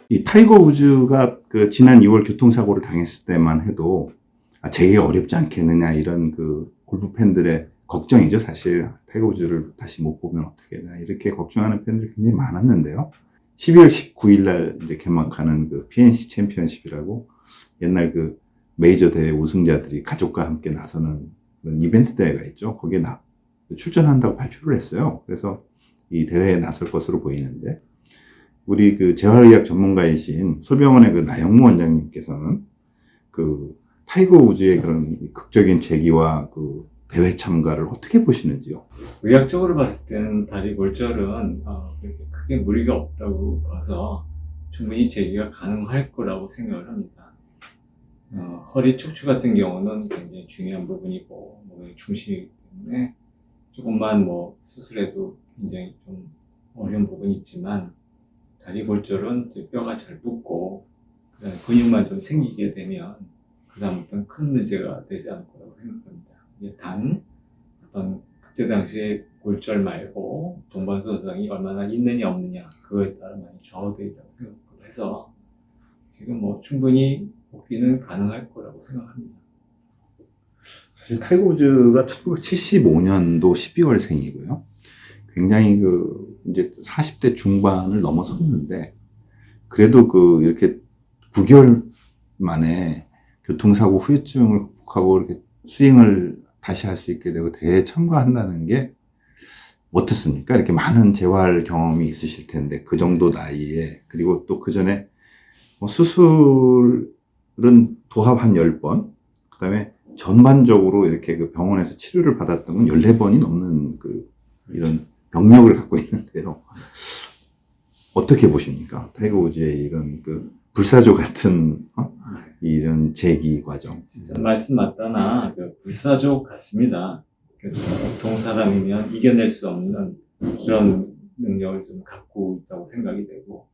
이 타이거 우즈가 그 지난 2월 교통사고를 당했을 때만 해도 재기가 어렵지 않겠느냐 이런 그 골프 팬들의 걱정이죠. 사실 타이거 우즈를 다시 못 보면 어떻게 되나 이렇게 걱정하는 팬들이 굉장히 많았는데요. 12월 19일 날 이제 개막하는 그 PNC 챔피언십이라고 옛날 그 메이저 대회 우승자들이 가족과 함께 나서는 그런 이벤트 대회가 있죠. 거기에 출전한다고 발표를 했어요. 그래서 이 대회에 나설 것으로 보이는데, 우리 그 재활의학 전문가이신 솔병원의 그 나영무 원장님께서는 그 타이거 우즈의 그런 극적인 재기와 그 대회 참가를 어떻게 보시는지요? 의학적으로 봤을 때는 다리 골절은 그렇게 크게 무리가 없다고 봐서 충분히 재기가 가능할 거라고 생각을 합니다. 허리 척추 같은 경우는 굉장히 중요한 부분이고 몸의 중심이기 때문에 조금만 뭐 수술해도 굉장히 좀 어려운 부분이 있지만, 다리 골절은 뼈가 잘 붙고 그다음에 근육만 좀 생기게 되면 그다음부터는 큰 문제가 되지 않을 거라고 생각합니다. 단 어떤 그때 당시에 골절 말고 동반선수당이 얼마나 있느냐 없느냐 그거에 따라 많이 좌우되어 있다고 생각해서 지금 뭐 충분히 복귀는 가능할 거라고 생각합니다. 사실 타이거 우즈가 1975년도 12월생이고요. 굉장히 그 이제 40대 중반을 넘어섰는데, 그래도 그 이렇게 9개월 만에 교통사고 후유증을 극복하고 이렇게 스윙을 다시 할 수 있게 되고 대회에 참가한다는 게 어떻습니까? 이렇게 많은 재활 경험이 있으실 텐데, 그 정도 나이에, 그리고 또 그 전에 뭐 수술은 도합 한 10번, 그 다음에 전반적으로 이렇게 그 병원에서 치료를 받았던 건 14번이 넘는 그 이런 병력을 갖고 있는데요. 어떻게 보십니까? 타이거 우즈의 이런 그 불사조 같은 이런 재기 과정. 진짜 말씀 맞다나 불사조 같습니다. 보통 사람이면 이겨낼 수 없는 그런 능력을 좀 갖고 있다고 생각이 되고,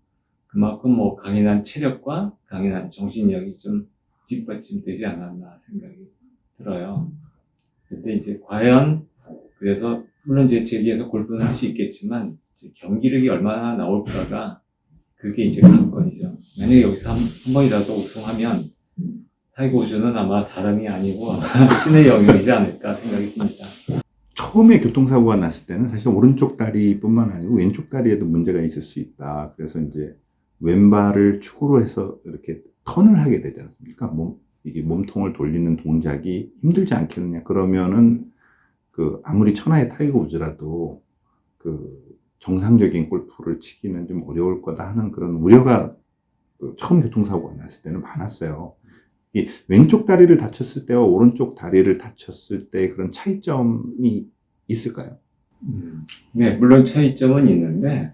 그만큼 뭐 강인한 체력과 강인한 정신력이 좀 뒷받침되지 않았나 생각이 들어요. 근데 이제 과연 그래서 물론 이제 재기에서 골프는 할 수 있겠지만 경기력이 얼마나 나올까가 그게 이제 관건이죠. 만약에 여기서 한 번이라도 우승하면 타이거 우즈는 아마 사람이 아니고 신의 영역이지 않을까 생각이 듭니다. 처음에 교통사고가 났을 때는 사실 오른쪽 다리뿐만 아니고 왼쪽 다리에도 문제가 있을 수 있다. 그래서 이제 왼발을 축으로 해서 이렇게 턴을 하게 되지 않습니까? 이게 몸통을 돌리는 동작이 힘들지 않겠느냐. 그러면은 그 아무리 천하의 타이거 우즈라도 그 정상적인 골프를 치기는 좀 어려울 거다 하는 그런 우려가 그 처음 교통사고가 났을 때는 많았어요. 이 왼쪽 다리를 다쳤을 때와 오른쪽 다리를 다쳤을 때 그런 차이점이 있을까요? 네, 물론 차이점은 있는데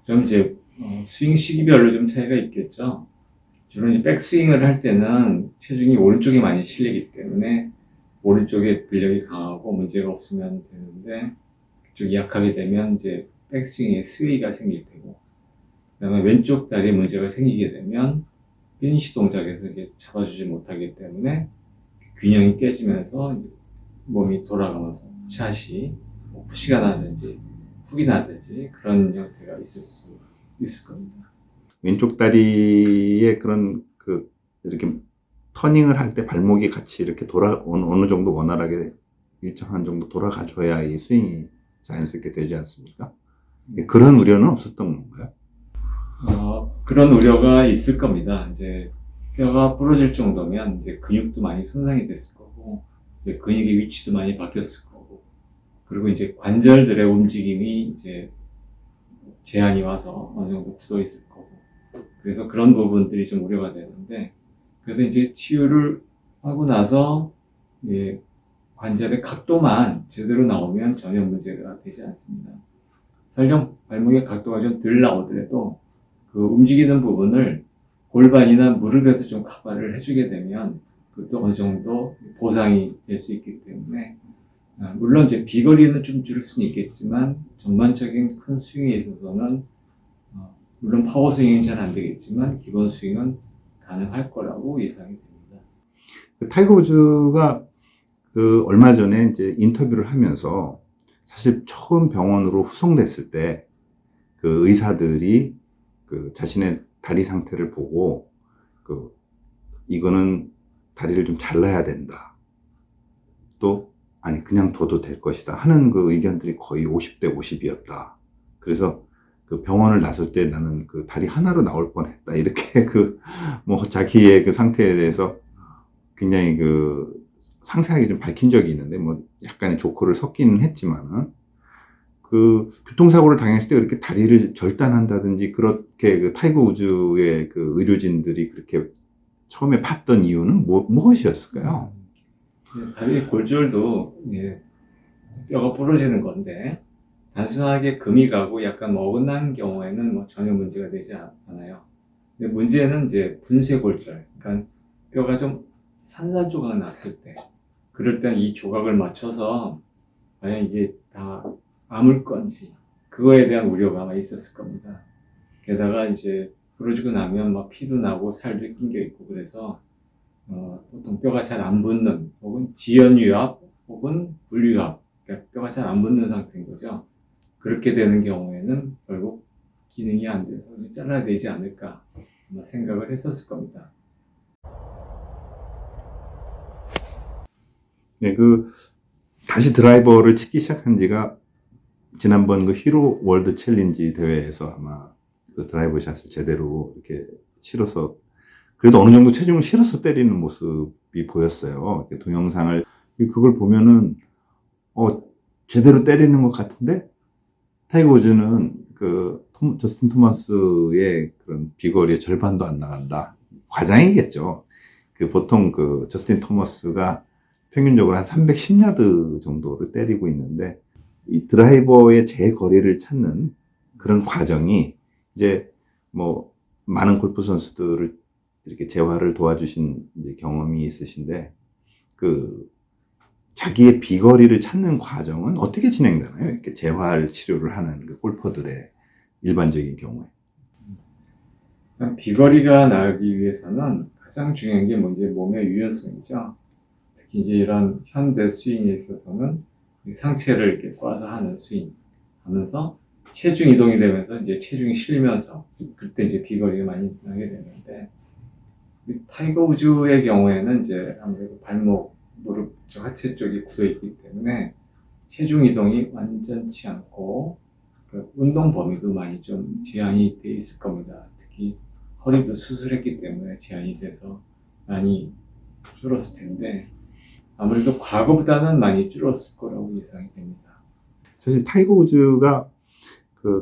좀 이제 스윙 시기별로 좀 차이가 있겠죠. 주로 이제 백스윙을 할 때는 체중이 오른쪽에 많이 실리기 때문에 오른쪽에 근력이 강하고 문제가 없으면 되는데, 그쪽이 약하게 되면 이제 백스윙에 스웨이가 생길 테고, 그다음에 왼쪽 다리에 문제가 생기게 되면 피니시 동작에서 이게 잡아주지 못하기 때문에 균형이 깨지면서 몸이 돌아가면서 샷이 푸시가 나든지 훅이 나든지 그런 형태가 있을 수 있을 겁니다. 왼쪽 다리에 그런 그 이렇게 터닝을 할 때 발목이 같이 이렇게 어느 정도 원활하게 일정한 정도 돌아가줘야 이 스윙이 자연스럽게 되지 않습니까? 그런 우려는 없었던 건가요? 그런 우려가 있을 겁니다. 이제 뼈가 부러질 정도면 이제 근육도 많이 손상이 됐을 거고, 이제 근육의 위치도 많이 바뀌었을 거고, 그리고 이제 관절들의 움직임이 이제 제한이 와서 어느 정도 굳어 있을 거고, 그래서 그런 부분들이 좀 우려가 되는데, 그래서 이제 치유를 하고 나서 관절의 각도만 제대로 나오면 전혀 문제가 되지 않습니다. 설령 발목의 각도가 좀 덜 나오더라도 그 움직이는 부분을 골반이나 무릎에서 좀 커버를 해주게 되면 그것도 어느 정도 보상이 될 수 있기 때문에, 물론 이제 비거리는 좀 줄일 수는 있겠지만 전반적인 큰 스윙에 있어서는 물론 파워 스윙은 잘 안 되겠지만 기본 스윙은 가능할 거라고 예상이 됩니다. 타이거 우즈가 그 얼마 전에 이제 인터뷰를 하면서 사실 처음 병원으로 후송됐을 때 그 의사들이 그 자신의 다리 상태를 보고 이거는 다리를 좀 잘라야 된다. 또 아니 그냥 둬도 될 것이다 하는 그 의견들이 거의 50대 50이었다. 그래서 그 병원을 나설 때 나는 그 다리 하나로 나올 뻔했다. 이렇게 뭐 자기의 그 상태에 대해서 굉장히 상세하게 좀 밝힌 적이 있는데 뭐 약간의 조커를 섞기는 했지만은 교통사고를 당했을 때 그렇게 다리를 절단한다든지 그렇게 타이거 우즈의 의료진들이 그렇게 처음에 봤던 이유는 무엇이었을까요? 다리 골절도 뼈가 부러지는 건데 단순하게 금이 가고 약간 어긋난 경우에는 뭐 전혀 문제가 되지 않아요. 근데 문제는 이제 분쇄 골절, 그러니까 뼈가 좀 산산조각 났을 때, 그럴 땐 이 조각을 맞춰서 과연 이게 다 아물 건지 그거에 대한 우려가 아마 있었을 겁니다. 게다가 이제 부러지고 나면 막 피도 나고 살도 낑겨 있고 그래서 보통 뼈가 잘 안 붙는 혹은 지연유합 혹은 불유합, 그러니까 뼈가 잘 안 붙는 상태인 거죠. 그렇게 되는 경우에는 결국 기능이 안 돼서 잘라야 되지 않을까 아마 생각을 했었을 겁니다. 네, 다시 드라이버를 치기 시작한 지가 지난번 히로 월드 챌린지 대회에서 아마 드라이버 샷을 제대로 이렇게 실어서 그래도 어느 정도 체중을 실어서 때리는 모습이 보였어요. 동영상을 그걸 보면은 제대로 때리는 것 같은데 타이거 우즈는 저스틴 토마스의 그런 비거리의 절반도 안 나간다. 과장이겠죠. 보통 저스틴 토마스가 평균적으로 한 310야드 정도를 때리고 있는데 이 드라이버의 제 거리를 찾는 그런 과정이 이제 뭐 많은 골프 선수들을 이렇게 재활을 도와주신 이제 경험이 있으신데 자기의 비거리를 찾는 과정은 어떻게 진행되나요? 이렇게 재활 치료를 하는 골퍼들의 일반적인 경우에. 비거리가 나기 위해서는 가장 중요한 게 이제 몸의 유연성이죠. 특히 이제 이런 현대 스윙에 있어서는 상체를 이렇게 꽈서 하는 스윙 하면서 체중 이동이 되면서 이제 체중이 실면서 그때 이제 비거리가 많이 나게 되는데 타이거 우즈의 경우에는 이제 아무래도 발목, 무릎, 하체 쪽이 굳어 있기 때문에 체중 이동이 완전치 않고 운동 범위도 많이 좀 제한이 돼 있을 겁니다. 특히 허리도 수술했기 때문에 제한이 돼서 많이 줄었을 텐데 아무래도 과거보다는 많이 줄었을 거라고 예상이 됩니다. 사실 타이거 우즈가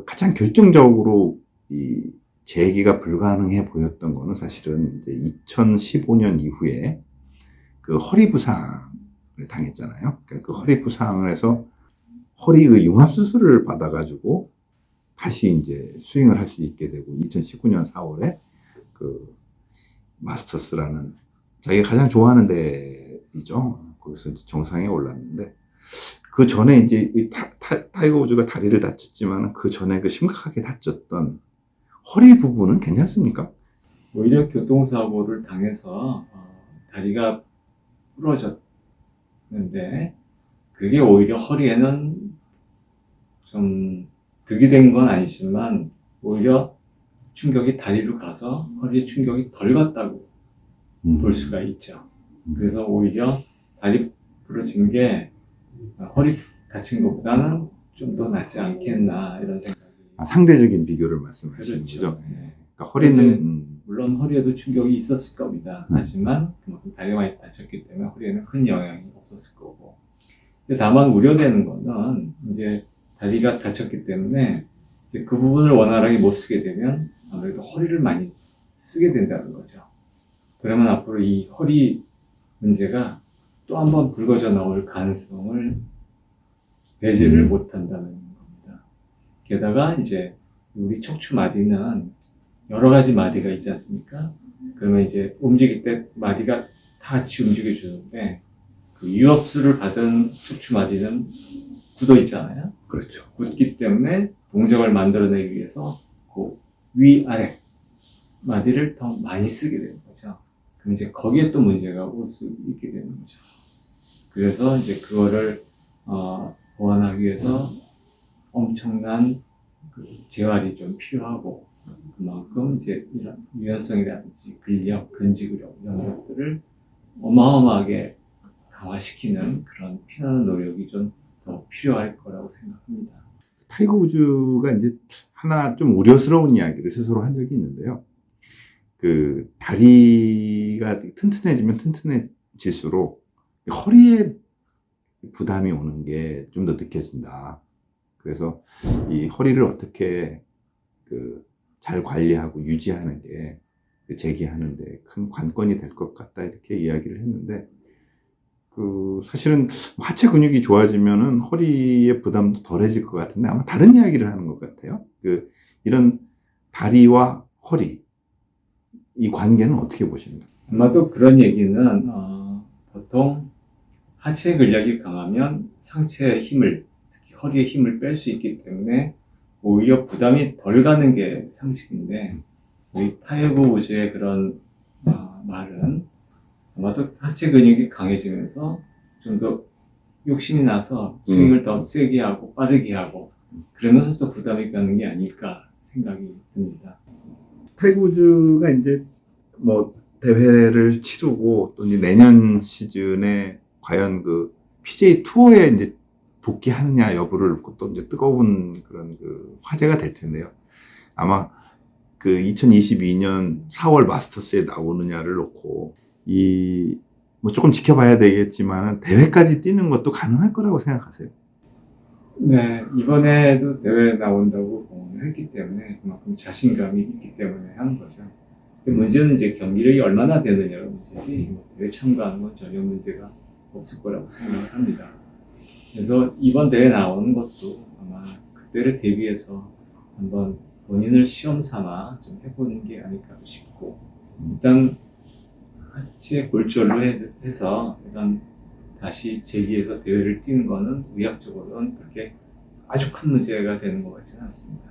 가장 결정적으로 이 재기가 불가능해 보였던 거는 사실은 이제 2015년 이후에 허리 부상을 당했잖아요. 그러니까 허리 부상을 해서 허리 융합 수술을 받아가지고 다시 이제 스윙을 할 수 있게 되고 2019년 4월에 마스터스라는 자기가 가장 좋아하는 데이죠. 거기서 이제 정상에 올랐는데 그 전에 이제 타이거 우즈가 다리를 다쳤지만 그 전에 심각하게 다쳤던 허리 부분은 괜찮습니까? 오히려 교통사고를 당해서 다리가 부러졌는데 그게 오히려 허리에는 좀 득이 된 건 아니지만 오히려 충격이 다리로 가서 허리에 충격이 덜 갔다고 볼 수가 있죠. 그래서 오히려 다리 부러진 게 허리 다친 것보다는 좀 더 낫지 않겠나 이런 생각이. 상대적인 비교를 말씀하시는 그렇죠. 거죠. 그러니까 허리는 물론 허리에도 충격이 있었을 겁니다. 하지만 그만큼 다리가 많이 다쳤기 때문에 허리에는 큰 영향이 없었을 거고. 근데 다만 우려되는 거는 이제 다리가 다쳤기 때문에 이제 그 부분을 원활하게 못 쓰게 되면 아무래도 허리를 많이 쓰게 된다는 거죠. 그러면 앞으로 이 허리 문제가 또 한 번 불거져 나올 가능성을 배제를 못 한다는 겁니다. 게다가 이제 우리 척추 마디는 여러 가지 마디가 있지 않습니까? 그러면 이제 움직일 때 마디가 다 같이 움직여주는데 유압수를 받은 척추 마디는 굳어 있잖아요. 그렇죠. 굳기 때문에 동작을 만들어내기 위해서 위아래 마디를 더 많이 쓰게 되는 거죠. 그럼 이제 거기에 또 문제가 올 수 있게 되는 거죠. 그래서 이제 그거를 보완하기 위해서 엄청난 재활이 좀 필요하고 그만큼 이제 이런 유연성이라든지 근력, 근지구력 이런 것들을 어마어마하게 강화시키는 그런 피나는 노력이 좀 더 필요할 거라고 생각합니다. 타이거 우즈가 이제 하나 좀 우려스러운 이야기를 스스로 한 적이 있는데요. 그 다리가 튼튼해지면 튼튼해질수록 허리에 부담이 오는 게 좀 더 느껴진다. 그래서 이 허리를 어떻게 그 잘 관리하고 유지하는 게 재기하는데 큰 관건이 될 것 같다 이렇게 이야기를 했는데 그 사실은 하체 근육이 좋아지면은 허리의 부담도 덜해질 것 같은데 아마 다른 이야기를 하는 것 같아요. 그 이런 다리와 허리 이 관계는 어떻게 보십니까? 아마도 그런 얘기는 보통 하체 근력이 강하면 상체의 힘을, 특히 허리의 힘을 뺄 수 있기 때문에 오히려 부담이 덜 가는 게 상식인데 우리 타이거 우즈의 그런 말은 아마도 하체 근육이 강해지면서 좀 더 욕심이 나서 스윙을 더 세게 하고 빠르게 하고 그러면서 또 부담이 가는 게 아닐까 생각이 듭니다. 타이거 우즈가 이제 뭐 대회를 치르고 또 이제 내년 시즌에 과연 그 PGA 투어에 이제 복귀하느냐 여부를 또 이제 뜨거운 그런 그 화제가 될 텐데요. 아마 그 2022년 4월 마스터스에 나오느냐를 놓고 이 뭐 조금 지켜봐야 되겠지만 대회까지 뛰는 것도 가능할 거라고 생각하세요? 네, 이번에도 대회에 나온다고 공언을 했기 때문에 그만큼 자신감이 있기 때문에 하는 거죠. 근데 문제는 이제 경기력이 얼마나 되느냐가 문제지 뭐 대회 참가하는 건 전혀 문제가 없을 거라고 생각을 합니다. 그래서 이번 대회 나오는 것도 아마 그때를 대비해서 한번 본인을 시험 삼아 좀 해보는 게 아닐까 싶고 일단 하체 골절로 해서 일단 다시 재기해서 대회를 뛰는 거는 의학적으로는 그렇게 아주 큰 문제가 되는 것 같지는 않습니다.